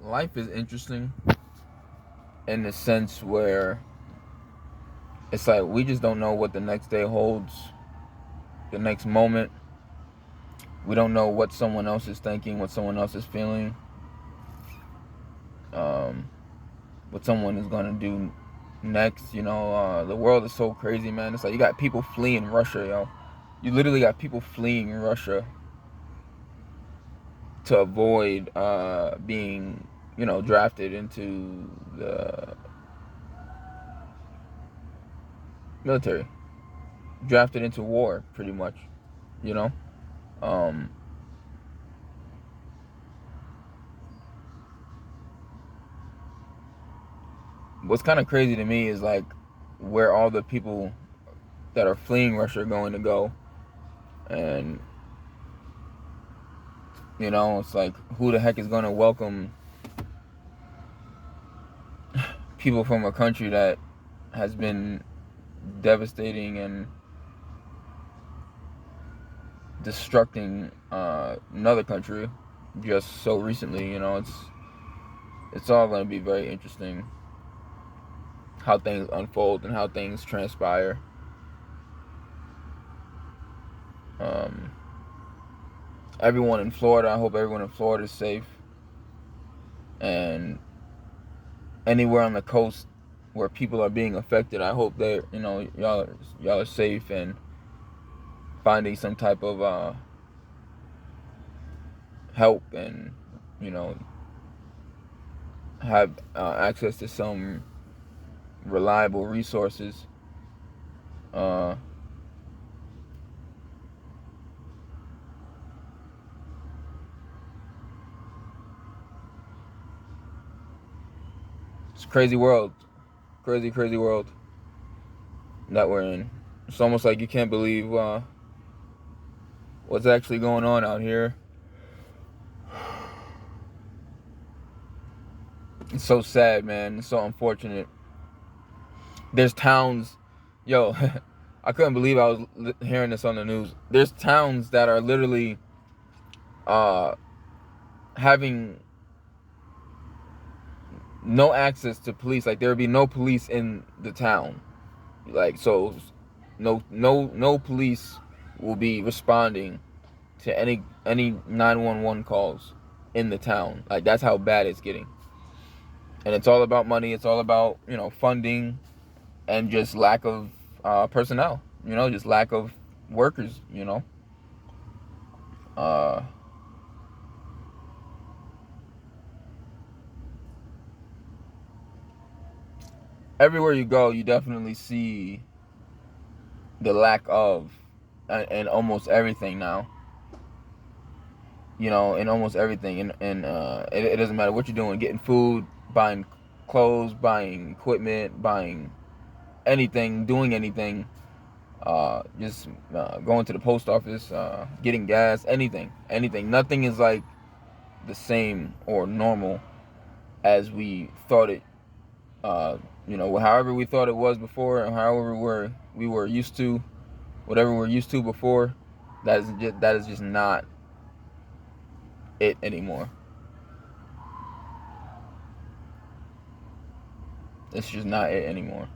life is interesting in the sense where it's like we just don't know what the next day holds, the next moment. We don't know what someone else is thinking, what someone else is feeling, um, what someone is going to do next. The world is so crazy, man. It's like you got people fleeing Russia, yo. You literally got people fleeing Russia to avoid being, drafted into the military, drafted into war, pretty much. You know, um, what's kind of crazy to me is like where all the people that are fleeing Russia are going to go, and it's like who the heck is going to welcome people from a country that has been devastating and destructing another country just so recently. It's all going to be very interesting how things unfold and how things transpire. Everyone in Florida, I hope everyone in Florida is safe, and anywhere on the coast where people are being affected, I hope that y'all are safe and finding some type of help, and have access to some reliable resources. It's a crazy world, crazy world that we're in. It's almost like you can't believe what's actually going on out here. It's so sad, man. It's so unfortunate. There's towns, yo, I couldn't believe I was hearing this on the news. There's towns that are literally having no access to police. Like there would be no police in the town. Like so, no police will be responding to any 911 calls in the town. Like that's how bad it's getting. And it's all about money. It's all about funding and just lack of personnel. Just lack of workers. Uh, Everywhere you go, you definitely see the lack of, and almost everything now. In almost everything, and it doesn't matter what you're doing, getting food, buying clothes, buying equipment, buying anything, doing anything, just going to the post office, getting gas, anything. Nothing is like the same or normal as we thought it. However we thought it was before, and however we were used to, whatever we're used to before, that is just not it anymore. It's just not it anymore.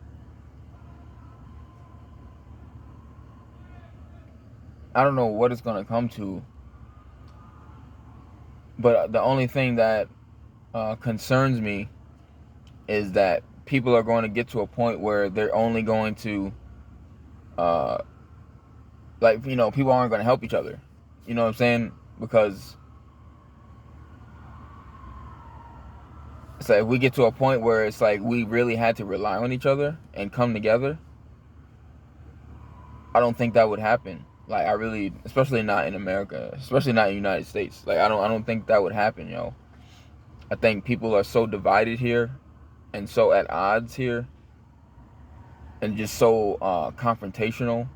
I don't know what it's gonna come to, but the only thing that concerns me is that people are going to get to a point where they're only going to, people aren't going to help each other. You know what I'm saying? Because it's like if we get to a point where it's like we really had to rely on each other and come together, I don't think that would happen. Like I really, especially not in America, especially not in the United States. Like I don't think that would happen, yo. I think people are so divided here and so at odds here and just so confrontational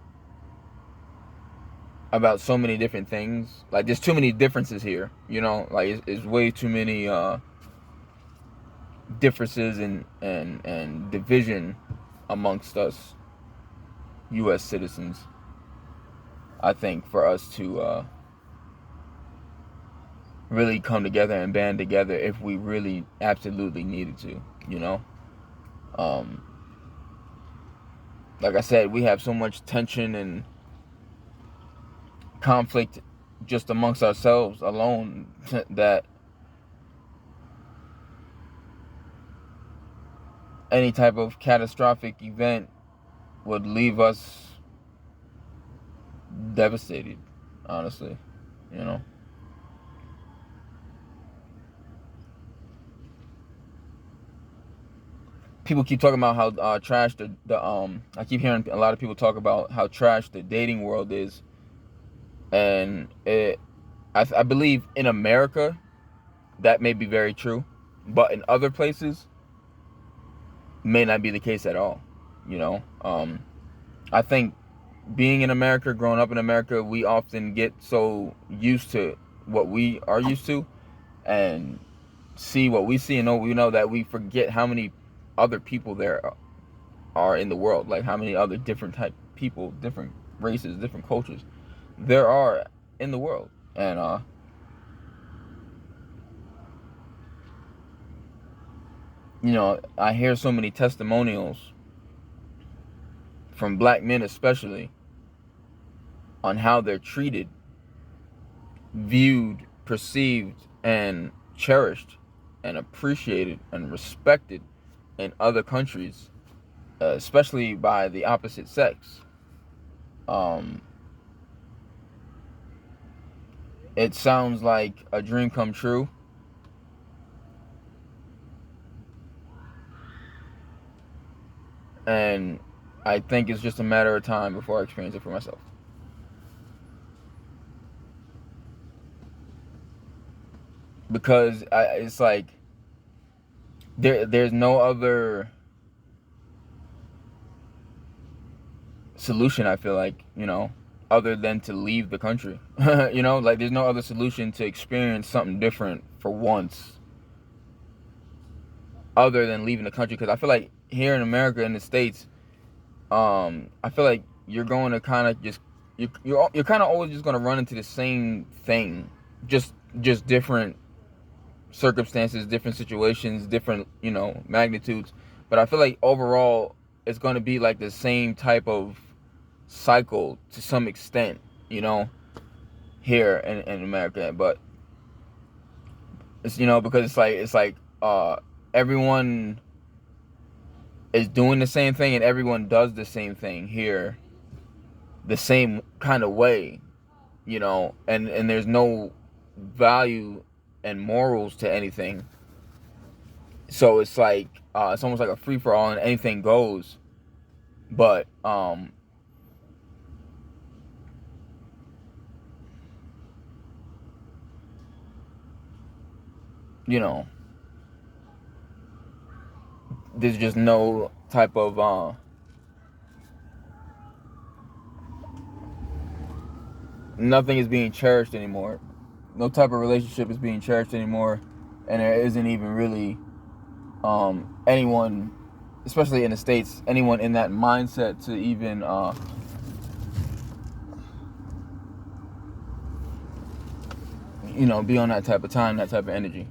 about so many different things. Like there's too many differences here, like it's way too many differences and division amongst us US citizens, I think, for us to really come together and band together if we really absolutely needed to, you know. Like I said, we have so much tension and conflict just amongst ourselves alone that any type of catastrophic event would leave us devastated, honestly, you know. People keep talking about how trash the I keep hearing a lot of people talk about how trash the dating world is, and I believe in America that may be very true, but in other places may not be the case at all, you know. I think being in America, growing up in America, we often get so used to what we are used to and see what we see and know we know that we forget how many other people there are in the world, like how many other different type people, different races, different cultures there are in the world. And you know, I hear so many testimonials from black men especially on how they're treated, viewed, perceived, and cherished and appreciated and respected in other countries, especially by the opposite sex. It sounds like a dream come true. And I think it's just a matter of time before I experience it for myself. Because it's like there's no other solution, I feel like, you know, other than to leave the country. You know, like there's no other solution to experience something different for once other than leaving the country. Because I feel like here in America, in the States, I feel like you're going to kind of just you're kind of always just going to run into the same thing, just different circumstances, different situations, different, you know, magnitudes. But I feel like overall it's going to be like the same type of cycle to some extent, you know, here in America. But it's, you know, because it's like everyone is doing the same thing and everyone does the same thing here the same kind of way, you know, and there's no value and morals to anything. So it's like it's almost like a free for all and anything goes. But you know, there's just no type of nothing is being cherished anymore. No type of relationship is being cherished anymore, and there isn't even really anyone, especially in the States, anyone in that mindset to even you know, be on that type of time, that type of energy.